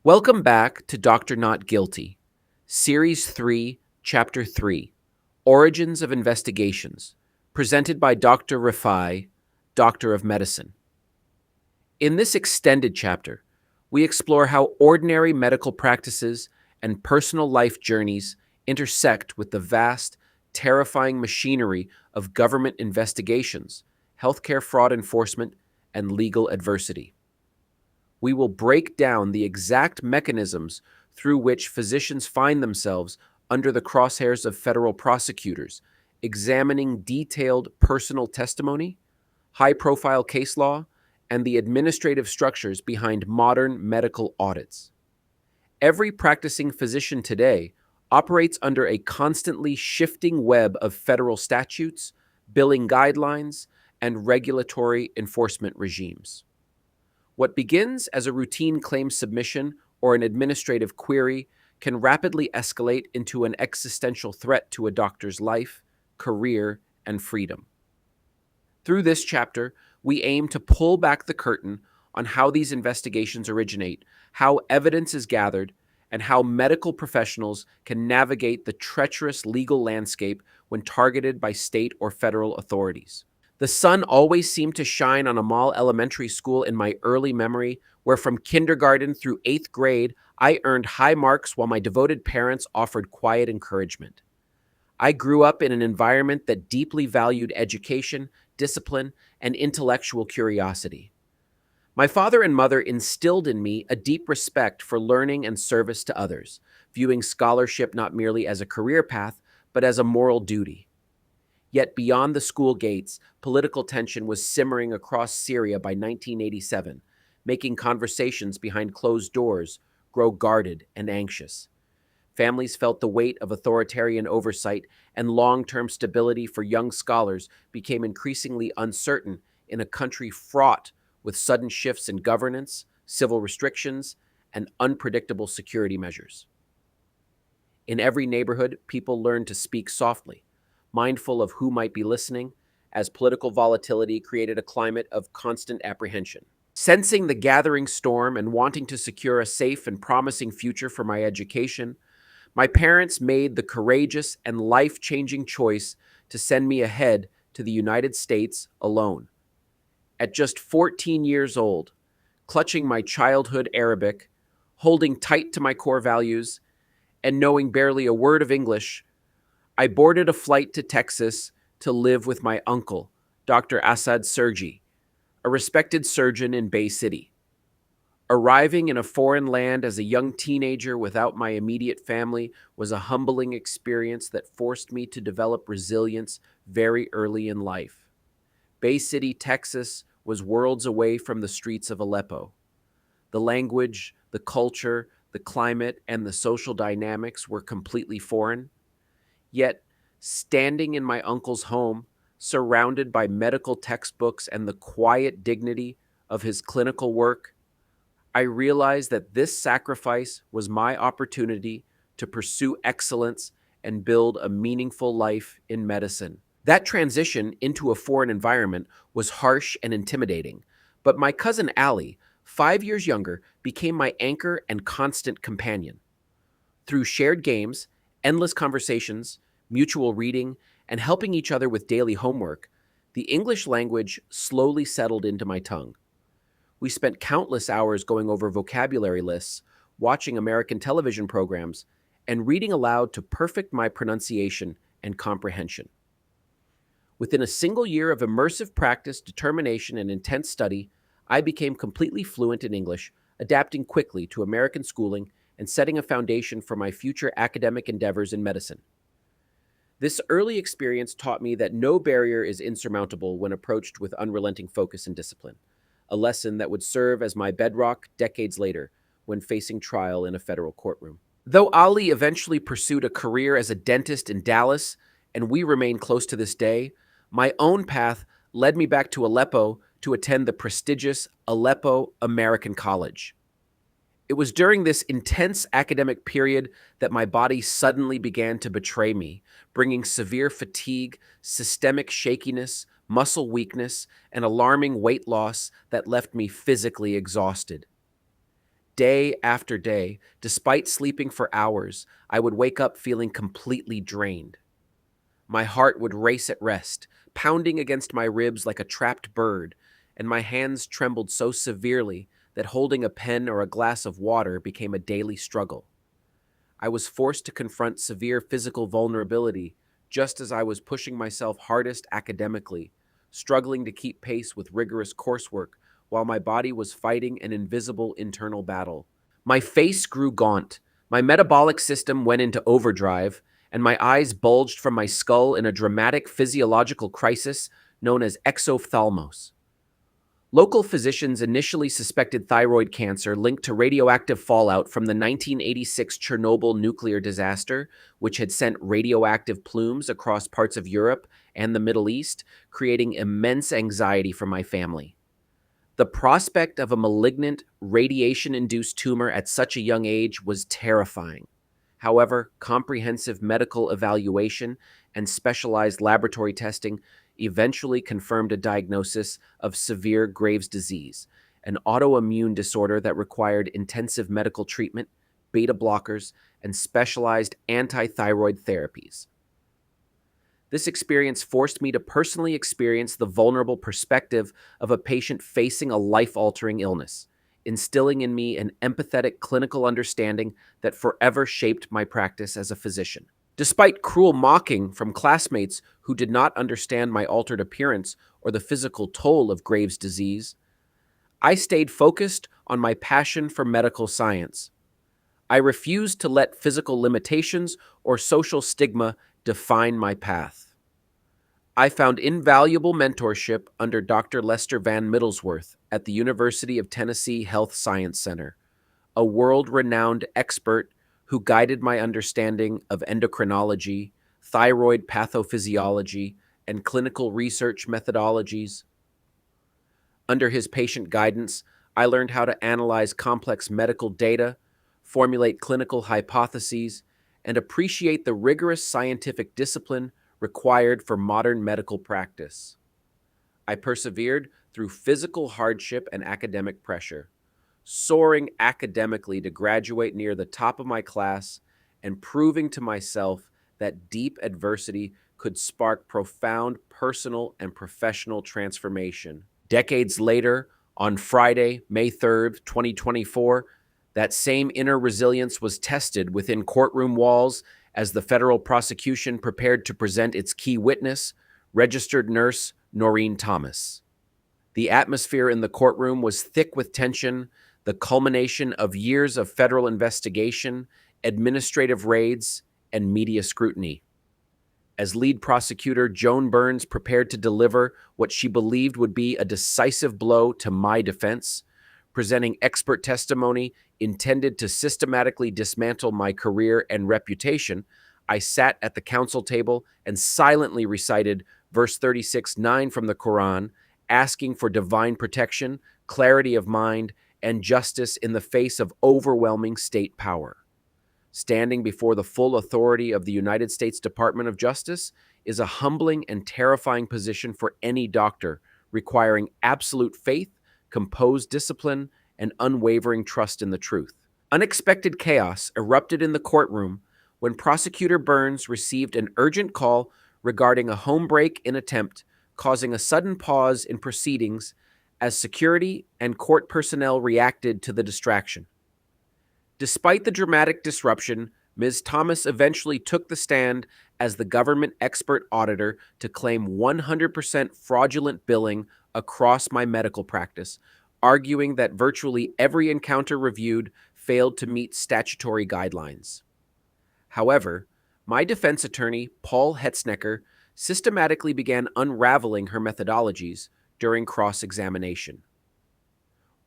Welcome back to Dr. Not Guilty, Series 3, Chapter 3, Origins of Investigations, presented by Dr. Rifai, Doctor of Medicine. In this extended chapter, we explore how ordinary medical practices and personal life journeys intersect with the vast, terrifying machinery of government investigations, healthcare fraud enforcement, and legal adversity. We will break down the exact mechanisms through which physicians find themselves under the crosshairs of federal prosecutors, examining detailed personal testimony, high-profile case law, and the administrative structures behind modern medical audits. Every practicing physician today operates under a constantly shifting web of federal statutes, billing guidelines, and regulatory enforcement regimes. What begins as a routine claim submission or an administrative query can rapidly escalate into an existential threat to a doctor's life, career, and freedom. Through this chapter, we aim to pull back the curtain on how these investigations originate, how evidence is gathered, and how medical professionals can navigate the treacherous legal landscape when targeted by state or federal authorities. The sun always seemed to shine on Amal Elementary School in my early memory, where from kindergarten through 8th grade, I earned high marks while my devoted parents offered quiet encouragement. I grew up in an environment that deeply valued education, discipline, and intellectual curiosity. My father and mother instilled in me a deep respect for learning and service to others, viewing scholarship not merely as a career path, but as a moral duty. Yet beyond the school gates, political tension was simmering across Syria by 1987, making conversations behind closed doors grow guarded and anxious. Families felt the weight of authoritarian oversight, and long-term stability for young scholars became increasingly uncertain in a country fraught with sudden shifts in governance, civil restrictions, and unpredictable security measures. In every neighborhood, people learned to speak softly, mindful of who might be listening, as political volatility created a climate of constant apprehension. Sensing the gathering storm and wanting to secure a safe and promising future for my education, my parents made the courageous and life-changing choice to send me ahead to the United States alone. At just 14 years old, clutching my childhood Arabic, holding tight to my core values, and knowing barely a word of English, I boarded a flight to Texas to live with my uncle, Dr. Asad Sergi, a respected surgeon in Bay City. Arriving in a foreign land as a young teenager without my immediate family was a humbling experience that forced me to develop resilience very early in life. Bay City, Texas, was worlds away from the streets of Aleppo. The language, the culture, the climate, and the social dynamics were completely foreign. Yet, standing in my uncle's home, surrounded by medical textbooks and the quiet dignity of his clinical work, I realized that this sacrifice was my opportunity to pursue excellence and build a meaningful life in medicine. That transition into a foreign environment was harsh and intimidating, but my cousin Allie, 5 years younger, became my anchor and constant companion. Through shared games, endless conversations, mutual reading, and helping each other with daily homework, the English language slowly settled into my tongue. We spent countless hours going over vocabulary lists, watching American television programs, and reading aloud to perfect my pronunciation and comprehension. Within a single year of immersive practice, determination, and intense study, I became completely fluent in English, adapting quickly to American schooling and setting a foundation for my future academic endeavors in medicine. This early experience taught me that no barrier is insurmountable when approached with unrelenting focus and discipline, a lesson that would serve as my bedrock decades later when facing trial in a federal courtroom. Though Ali eventually pursued a career as a dentist in Dallas, and we remain close to this day, my own path led me back to Aleppo to attend the prestigious Aleppo American College. It was during this intense academic period that my body suddenly began to betray me, bringing severe fatigue, systemic shakiness, muscle weakness, and alarming weight loss that left me physically exhausted. Day after day, despite sleeping for hours, I would wake up feeling completely drained. My heart would race at rest, pounding against my ribs like a trapped bird, and my hands trembled so severely that holding a pen or a glass of water became a daily struggle. I was forced to confront severe physical vulnerability just as I was pushing myself hardest academically, struggling to keep pace with rigorous coursework while my body was fighting an invisible internal battle. My face grew gaunt, my metabolic system went into overdrive, and my eyes bulged from my skull in a dramatic physiological crisis known as exophthalmos. Local physicians initially suspected thyroid cancer linked to radioactive fallout from the 1986 Chernobyl nuclear disaster, which had sent radioactive plumes across parts of Europe and the Middle East, creating immense anxiety for my family. The prospect of a malignant, radiation-induced tumor at such a young age was terrifying. However, comprehensive medical evaluation and specialized laboratory testing eventually confirmed a diagnosis of severe Graves' disease, an autoimmune disorder that required intensive medical treatment, beta blockers, and specialized anti-thyroid therapies. This experience forced me to personally experience the vulnerable perspective of a patient facing a life-altering illness, instilling in me an empathetic clinical understanding that forever shaped my practice as a physician. Despite cruel mocking from classmates who did not understand my altered appearance or the physical toll of Graves' disease, I stayed focused on my passion for medical science. I refused to let physical limitations or social stigma define my path. I found invaluable mentorship under Dr. Lester Van Middlesworth at the University of Tennessee Health Science Center, a world-renowned expert who guided my understanding of endocrinology, thyroid pathophysiology, and clinical research methodologies. Under his patient guidance, I learned how to analyze complex medical data, formulate clinical hypotheses, and appreciate the rigorous scientific discipline required for modern medical practice. I persevered through physical hardship and academic pressure, soaring academically to graduate near the top of my class and proving to myself that deep adversity could spark profound personal and professional transformation. Decades later, on Friday, May 3rd, 2024, that same inner resilience was tested within courtroom walls as the federal prosecution prepared to present its key witness, registered nurse Noreen Thomas. The atmosphere in the courtroom was thick with tension, the culmination of years of federal investigation, administrative raids, and media scrutiny. As lead prosecutor, Joan Burns prepared to deliver what she believed would be a decisive blow to my defense, presenting expert testimony intended to systematically dismantle my career and reputation. I sat at the counsel table and silently recited verse 36:9 from the Quran, asking for divine protection, clarity of mind, and justice in the face of overwhelming state power. Standing before the full authority of the United States Department of Justice is a humbling and terrifying position for any doctor, requiring absolute faith, composed discipline, and unwavering trust in the truth. Unexpected chaos erupted in the courtroom when Prosecutor Burns received an urgent call regarding a home break-in attempt, causing a sudden pause in proceedings as security and court personnel reacted to the distraction. Despite the dramatic disruption, Ms. Thomas eventually took the stand as the government expert auditor to claim 100% fraudulent billing across my medical practice, arguing that virtually every encounter reviewed failed to meet statutory guidelines. However, my defense attorney, Paul Hetznecker, systematically began unraveling her methodologies during cross-examination.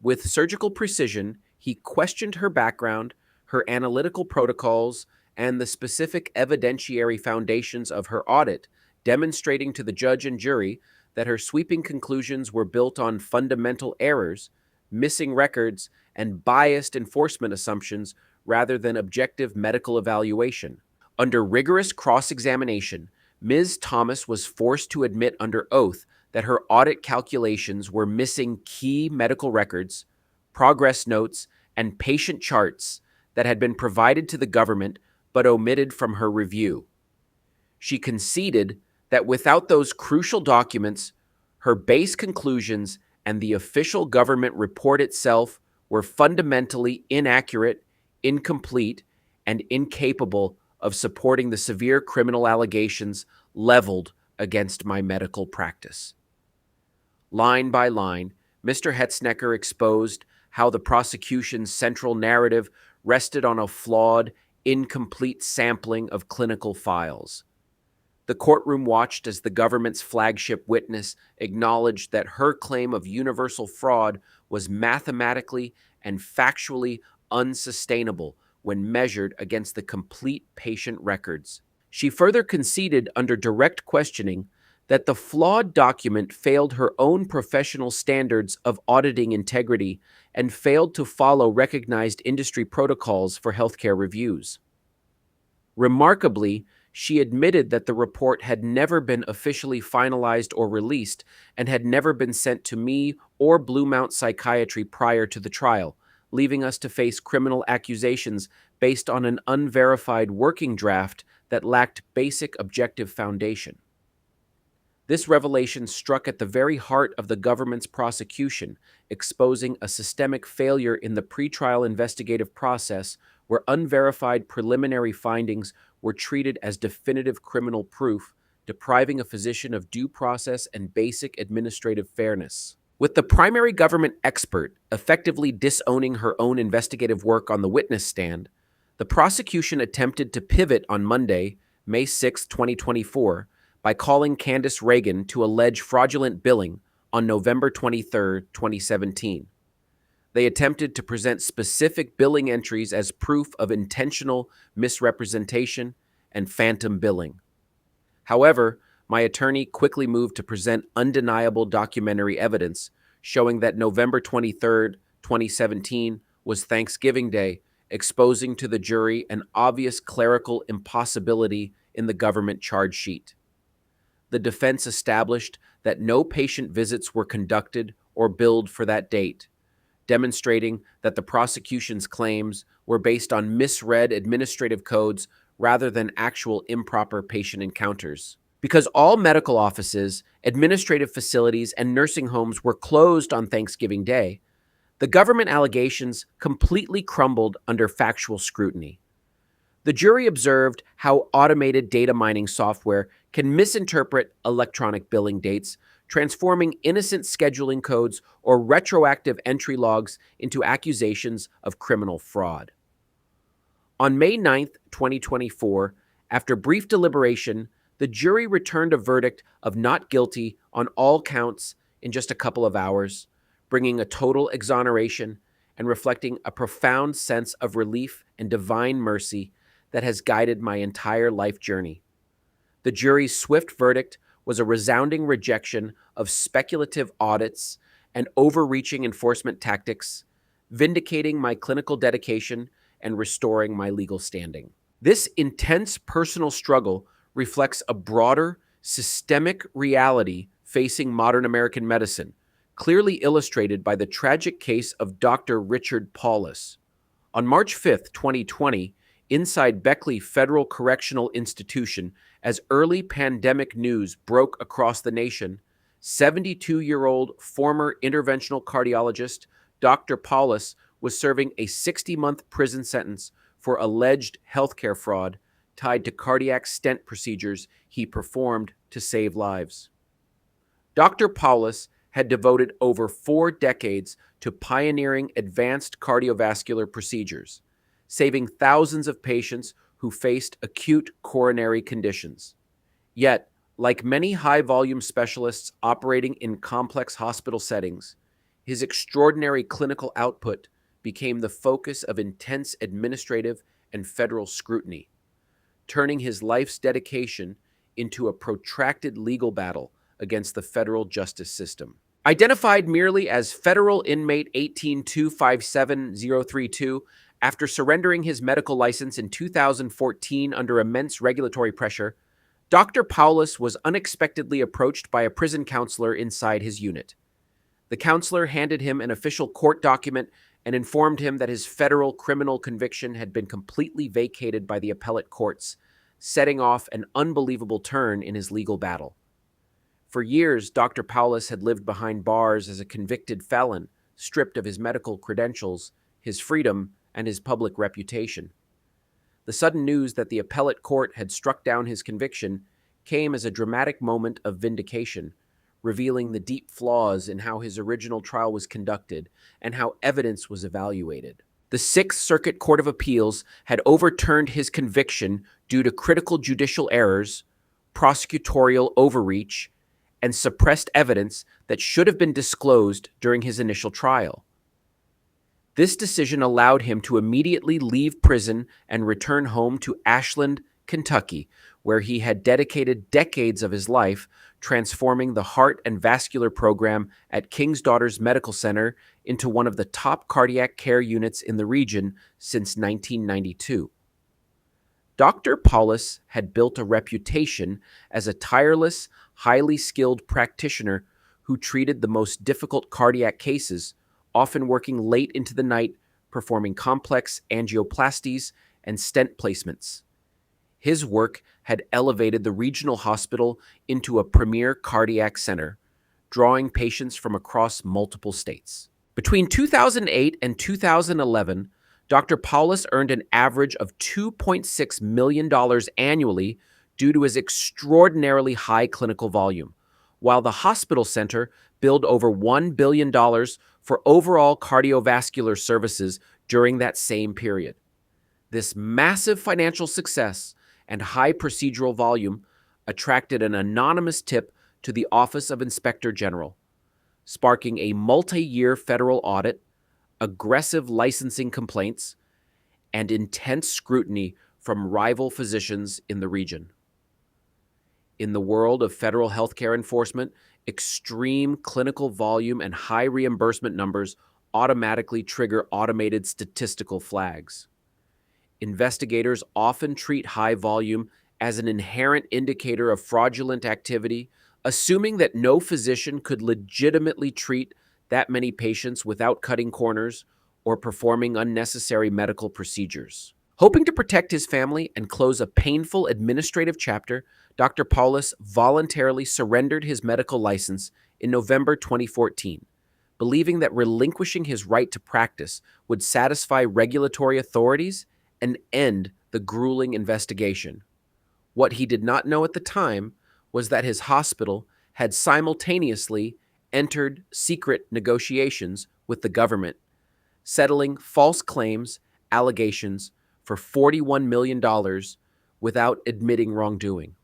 With surgical precision, he questioned her background, her analytical protocols, and the specific evidentiary foundations of her audit, demonstrating to the judge and jury that her sweeping conclusions were built on fundamental errors, missing records, and biased enforcement assumptions rather than objective medical evaluation. Under rigorous cross-examination, Ms. Thomas was forced to admit under oath that her audit calculations were missing key medical records, progress notes, and patient charts that had been provided to the government but omitted from her review. She conceded that without those crucial documents, her base conclusions and the official government report itself were fundamentally inaccurate, incomplete, and incapable of supporting the severe criminal allegations leveled against my medical practice. Line by line, Mr. Hetznecker exposed how the prosecution's central narrative rested on a flawed, incomplete sampling of clinical files. The courtroom watched as the government's flagship witness acknowledged that her claim of universal fraud was mathematically and factually unsustainable when measured against the complete patient records. She further conceded under direct questioning that the flawed document failed her own professional standards of auditing integrity and failed to follow recognized industry protocols for healthcare reviews. Remarkably, she admitted that the report had never been officially finalized or released and had never been sent to me or Blue Mount Psychiatry prior to the trial, leaving us to face criminal accusations based on an unverified working draft that lacked basic objective foundation. This revelation struck at the very heart of the government's prosecution, exposing a systemic failure in the pretrial investigative process where unverified preliminary findings were treated as definitive criminal proof, depriving a physician of due process and basic administrative fairness. With the primary government expert effectively disowning her own investigative work on the witness stand, the prosecution attempted to pivot on Monday, May 6, 2024, by calling Candace Reagan to allege fraudulent billing on November 23, 2017. They attempted to present specific billing entries as proof of intentional misrepresentation and phantom billing. However, my attorney quickly moved to present undeniable documentary evidence showing that November 23, 2017 was Thanksgiving Day, exposing to the jury an obvious clerical impossibility in the government charge sheet. The defense established that no patient visits were conducted or billed for that date, demonstrating that the prosecution's claims were based on misread administrative codes rather than actual improper patient encounters. Because all medical offices, administrative facilities, and nursing homes were closed on Thanksgiving Day, the government allegations completely crumbled under factual scrutiny. The jury observed how automated data mining software can misinterpret electronic billing dates, transforming innocent scheduling codes or retroactive entry logs into accusations of criminal fraud. On May 9, 2024, after brief deliberation, the jury returned a verdict of not guilty on all counts in just a couple of hours, bringing a total exoneration and reflecting a profound sense of relief and divine mercy that has guided my entire life journey. The jury's swift verdict was a resounding rejection of speculative audits and overreaching enforcement tactics, vindicating my clinical dedication and restoring my legal standing. This intense personal struggle reflects a broader, systemic reality facing modern American medicine, clearly illustrated by the tragic case of Dr. Richard Paulus. On March 5, 2020, inside Beckley Federal Correctional Institution, as early pandemic news broke across the nation, 72-year-old former interventional cardiologist Dr. Paulus was serving a 60-month prison sentence for alleged healthcare fraud tied to cardiac stent procedures he performed to save lives. Dr. Paulus had devoted over 4 decades to pioneering advanced cardiovascular procedures, saving thousands of patients who faced acute coronary conditions. Yet, like many high-volume specialists operating in complex hospital settings, his extraordinary clinical output became the focus of intense administrative and federal scrutiny, turning his life's dedication into a protracted legal battle against the federal justice system. Identified merely as Federal Inmate 18257-032, after surrendering his medical license in 2014 under immense regulatory pressure, Dr. Paulus was unexpectedly approached by a prison counselor inside his unit. The counselor handed him an official court document and informed him that his federal criminal conviction had been completely vacated by the appellate courts, setting off an unbelievable turn in his legal battle. For years, Dr. Paulus had lived behind bars as a convicted felon, stripped of his medical credentials, his freedom, and his public reputation. The sudden news that the appellate court had struck down his conviction came as a dramatic moment of vindication, revealing the deep flaws in how his original trial was conducted and how evidence was evaluated. The Sixth Circuit Court of Appeals had overturned his conviction due to critical judicial errors, prosecutorial overreach, and suppressed evidence that should have been disclosed during his initial trial. This decision allowed him to immediately leave prison and return home to Ashland, Kentucky, where he had dedicated decades of his life transforming the heart and vascular program at King's Daughters Medical Center into one of the top cardiac care units in the region since 1992. Dr. Paulus had built a reputation as a tireless, highly skilled practitioner who treated the most difficult cardiac cases, often working late into the night, performing complex angioplasties and stent placements. His work had elevated the regional hospital into a premier cardiac center, drawing patients from across multiple states. Between 2008 and 2011, Dr. Paulus earned an average of $2.6 million annually due to his extraordinarily high clinical volume, while the hospital center billed over $1 billion for overall cardiovascular services during that same period. This massive financial success and high procedural volume attracted an anonymous tip to the Office of Inspector General, sparking a multi-year federal audit, aggressive licensing complaints, and intense scrutiny from rival physicians in the region. In the world of federal healthcare enforcement, extreme clinical volume and high reimbursement numbers automatically trigger automated statistical flags. Investigators often treat high volume as an inherent indicator of fraudulent activity, assuming that no physician could legitimately treat that many patients without cutting corners or performing unnecessary medical procedures. Hoping to protect his family and close a painful administrative chapter, Dr. Paulus voluntarily surrendered his medical license in November 2014, believing that relinquishing his right to practice would satisfy regulatory authorities and end the grueling investigation. What he did not know at the time was that his hospital had simultaneously entered secret negotiations with the government, settling false claims, allegations for $41 million without admitting wrongdoing.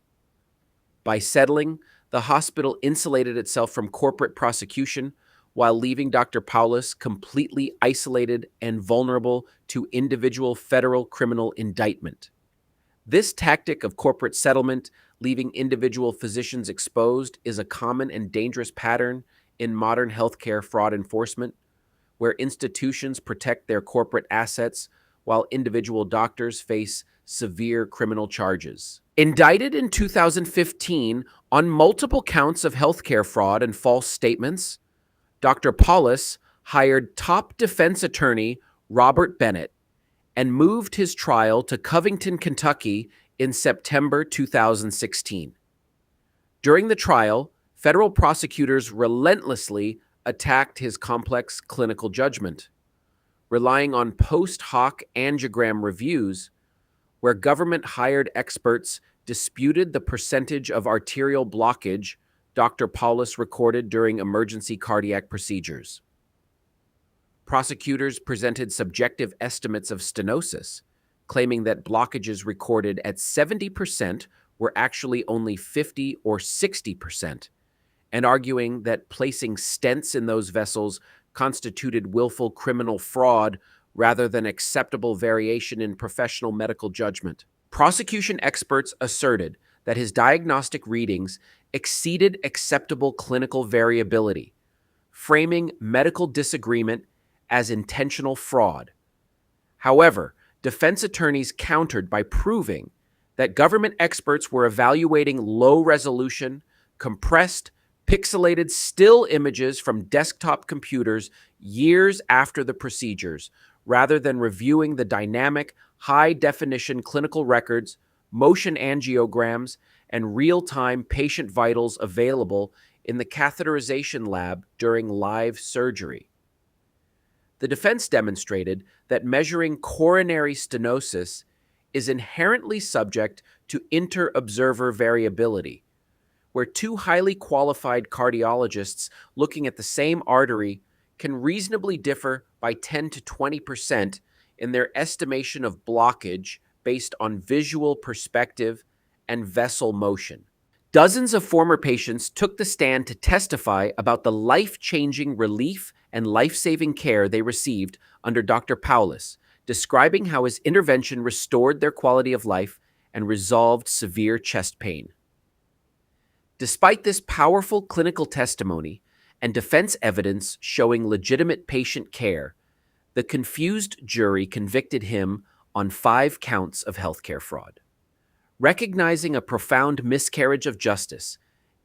By settling, the hospital insulated itself from corporate prosecution while leaving Dr. Paulus completely isolated and vulnerable to individual federal criminal indictment. This tactic of corporate settlement, leaving individual physicians exposed, is a common and dangerous pattern in modern healthcare fraud enforcement, where institutions protect their corporate assets while individual doctors face severe criminal charges. Indicted in 2015 on multiple counts of healthcare fraud and false statements, Dr. Paulus hired top defense attorney Robert Bennett and moved his trial to Covington, Kentucky in September 2016. During the trial, federal prosecutors relentlessly attacked his complex clinical judgment, relying on post hoc angiogram reviews where government-hired experts disputed the percentage of arterial blockage Dr. Paulus recorded during emergency cardiac procedures. Prosecutors presented subjective estimates of stenosis, claiming that blockages recorded at 70% were actually only 50 or 60%, and arguing that placing stents in those vessels constituted willful criminal fraud rather than acceptable variation in professional medical judgment. Prosecution experts asserted that his diagnostic readings exceeded acceptable clinical variability, framing medical disagreement as intentional fraud. However, defense attorneys countered by proving that government experts were evaluating low-resolution, compressed, Pixelated still images from desktop computers years after the procedures, rather than reviewing the dynamic, high-definition clinical records, motion angiograms, and real-time patient vitals available in the catheterization lab during live surgery. The defense demonstrated that measuring coronary stenosis is inherently subject to inter-observer variability, where two highly qualified cardiologists looking at the same artery can reasonably differ by 10 to 20% in their estimation of blockage based on visual perspective and vessel motion. Dozens of former patients took the stand to testify about the life-changing relief and life-saving care they received under Dr. Paulus, describing how his intervention restored their quality of life and resolved severe chest pain. Despite this powerful clinical testimony and defense evidence showing legitimate patient care, the confused jury convicted him on 5 counts of healthcare fraud. Recognizing a profound miscarriage of justice,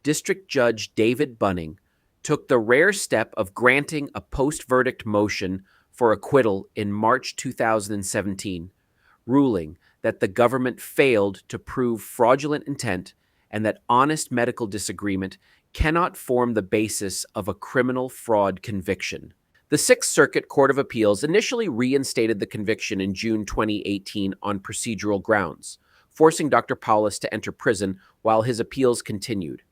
District Judge David Bunning took the rare step of granting a post-verdict motion for acquittal in March 2017, ruling that the government failed to prove fraudulent intent and that honest medical disagreement cannot form the basis of a criminal fraud conviction. The Sixth Circuit Court of Appeals initially reinstated the conviction in June 2018 on procedural grounds, forcing Dr. Paulus to enter prison while his appeals continued.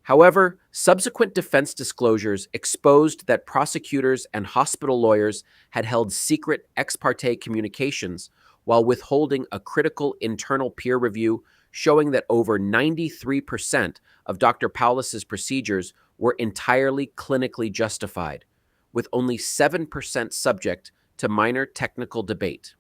However, subsequent defense disclosures exposed that prosecutors and hospital lawyers had held secret ex parte communications while withholding a critical internal peer review showing that over 93% of Dr. Paulus's procedures were entirely clinically justified, with only 7% subject to minor technical debate.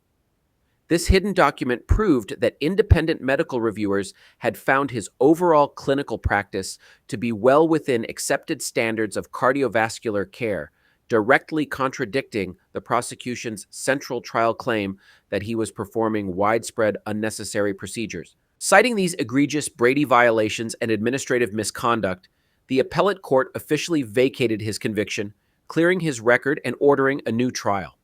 This hidden document proved that independent medical reviewers had found his overall clinical practice to be well within accepted standards of cardiovascular care, directly contradicting the prosecution's central trial claim that he was performing widespread unnecessary procedures. Citing these egregious Brady violations and administrative misconduct, the appellate court officially vacated his conviction, clearing his record and ordering a new trial.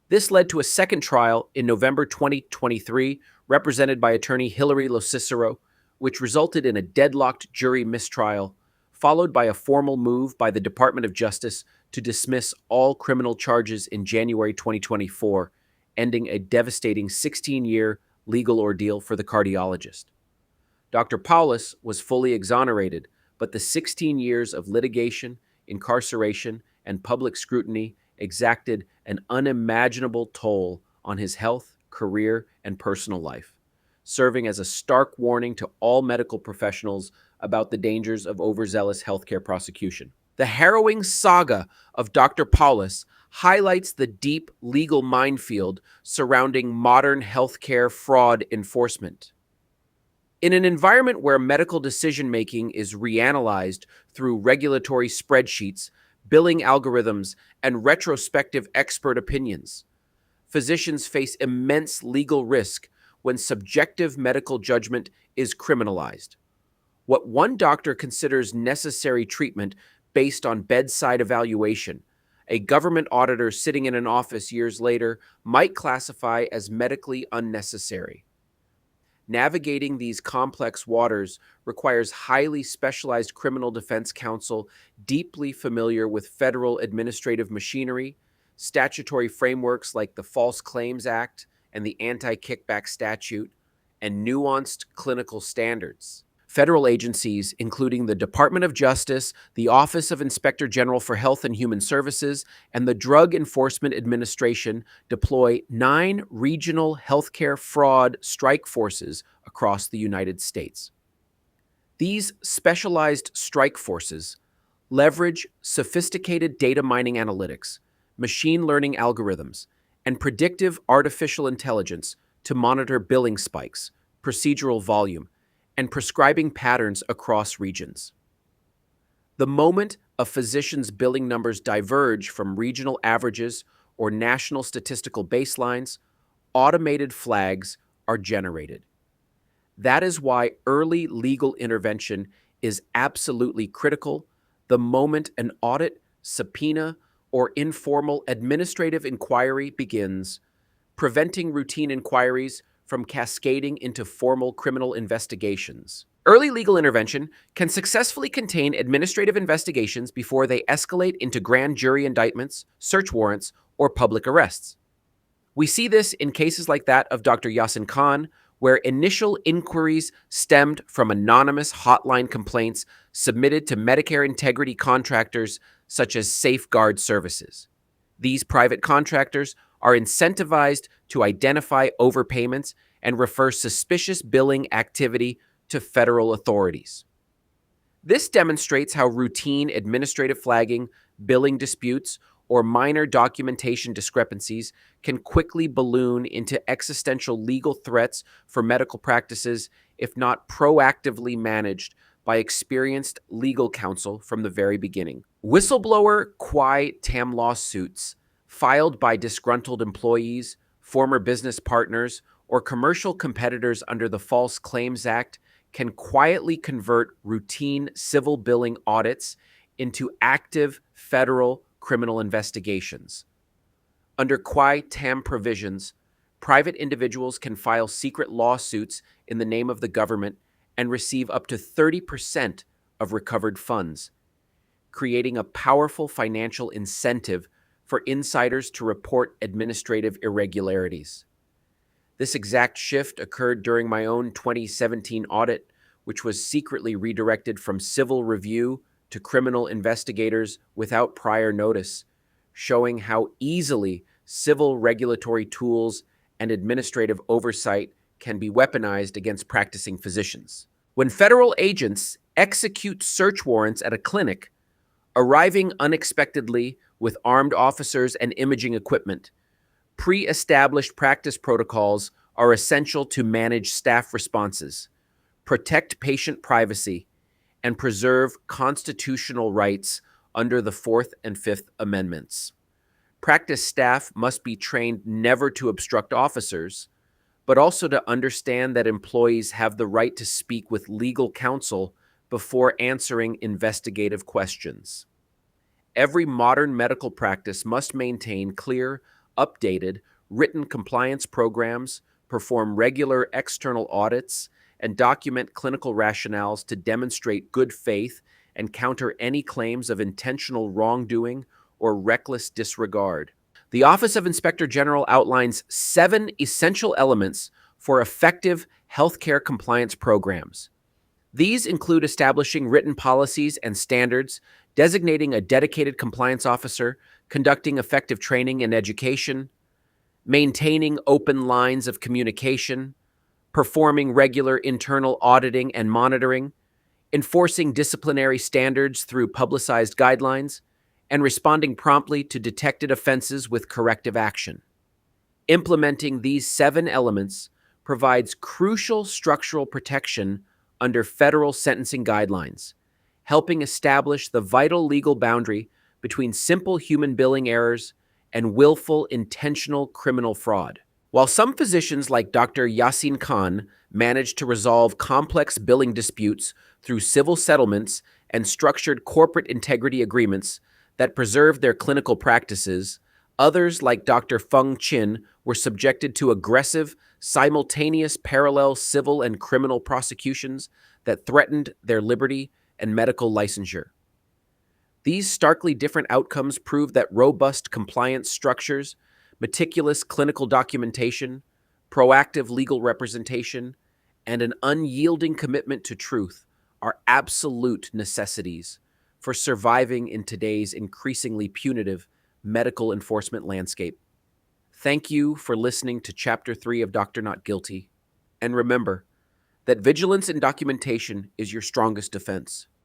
This led to a second trial in November 2023, represented by attorney Hilary Locicero, which resulted in a deadlocked jury mistrial, followed by a formal move by the Department of Justice to dismiss all criminal charges in January 2024, ending a devastating 16-year legal ordeal for the cardiologist. Dr. Paulus was fully exonerated, but the 16 years of litigation, incarceration, and public scrutiny exacted an unimaginable toll on his health, career, and personal life, serving as a stark warning to all medical professionals about the dangers of overzealous healthcare prosecution. The harrowing saga of Dr. Paulus highlights the deep legal minefield surrounding modern healthcare fraud enforcement. In an environment where medical decision-making is reanalyzed through regulatory spreadsheets, billing algorithms, and retrospective expert opinions, physicians face immense legal risk when subjective medical judgment is criminalized. What one doctor considers necessary treatment based on bedside evaluation, a government auditor sitting in an office years later might classify as medically unnecessary. Navigating these complex waters requires highly specialized criminal defense counsel deeply familiar with federal administrative machinery, statutory frameworks like the False Claims Act and the Anti-Kickback Statute, and nuanced clinical standards. Federal agencies, including the Department of Justice, the Office of Inspector General for Health and Human Services, and the Drug Enforcement Administration, deploy 9 regional healthcare fraud strike forces across the United States. These specialized strike forces leverage sophisticated data mining analytics, machine learning algorithms, and predictive artificial intelligence to monitor billing spikes, procedural volume, and prescribing patterns across regions. The moment a physician's billing numbers diverge from regional averages or national statistical baselines, automated flags are generated. That is why early legal intervention is absolutely critical the moment an audit, subpoena, or informal administrative inquiry begins, preventing routine inquiries from cascading into formal criminal investigations. Early legal intervention can successfully contain administrative investigations before they escalate into grand jury indictments, search warrants, or public arrests. We see this in cases like that of Dr. Yasin Khan, where initial inquiries stemmed from anonymous hotline complaints submitted to Medicare integrity contractors such as Safeguard Services. These private contractors are incentivized to identify overpayments and refer suspicious billing activity to federal authorities. This demonstrates how routine administrative flagging, billing disputes, or minor documentation discrepancies can quickly balloon into existential legal threats for medical practices if not proactively managed by experienced legal counsel from the very beginning. Whistleblower qui tam lawsuits filed by disgruntled employees, former business partners, or commercial competitors under the False Claims Act can quietly convert routine civil billing audits into active federal criminal investigations. Under qui tam provisions, private individuals can file secret lawsuits in the name of the government and receive up to 30% of recovered funds, creating a powerful financial incentive for insiders to report administrative irregularities. This exact shift occurred during my own 2017 audit, which was secretly redirected from civil review to criminal investigators without prior notice, showing how easily civil regulatory tools and administrative oversight can be weaponized against practicing physicians. When federal agents execute search warrants at a clinic, arriving unexpectedly with armed officers and imaging equipment, pre-established practice protocols are essential to manage staff responses, protect patient privacy, and preserve constitutional rights under the Fourth and Fifth Amendments. Practice staff must be trained never to obstruct officers, but also to understand that employees have the right to speak with legal counsel before answering investigative questions. Every modern medical practice must maintain clear, updated, written compliance programs, perform regular external audits, and document clinical rationales to demonstrate good faith and counter any claims of intentional wrongdoing or reckless disregard. The Office of Inspector General outlines 7 essential elements for effective healthcare compliance programs. These include establishing written policies and standards, designating a dedicated compliance officer, conducting effective training and education, maintaining open lines of communication, performing regular internal auditing and monitoring, enforcing disciplinary standards through publicized guidelines, and responding promptly to detected offenses with corrective action. Implementing these 7 elements provides crucial structural protection under federal sentencing guidelines, helping establish the vital legal boundary between simple human billing errors and willful intentional criminal fraud. While some physicians like Dr. Yasin Khan managed to resolve complex billing disputes through civil settlements and structured corporate integrity agreements that preserved their clinical practices, others like Dr. Feng Chin were subjected to aggressive, simultaneous parallel civil and criminal prosecutions that threatened their liberty and medical licensure. These starkly different outcomes prove that robust compliance structures, meticulous clinical documentation, proactive legal representation, and an unyielding commitment to truth are absolute necessities for surviving in today's increasingly punitive medical enforcement landscape. Thank you for listening to Chapter 3 of Dr. Not Guilty, and remember that vigilance and documentation is your strongest defense.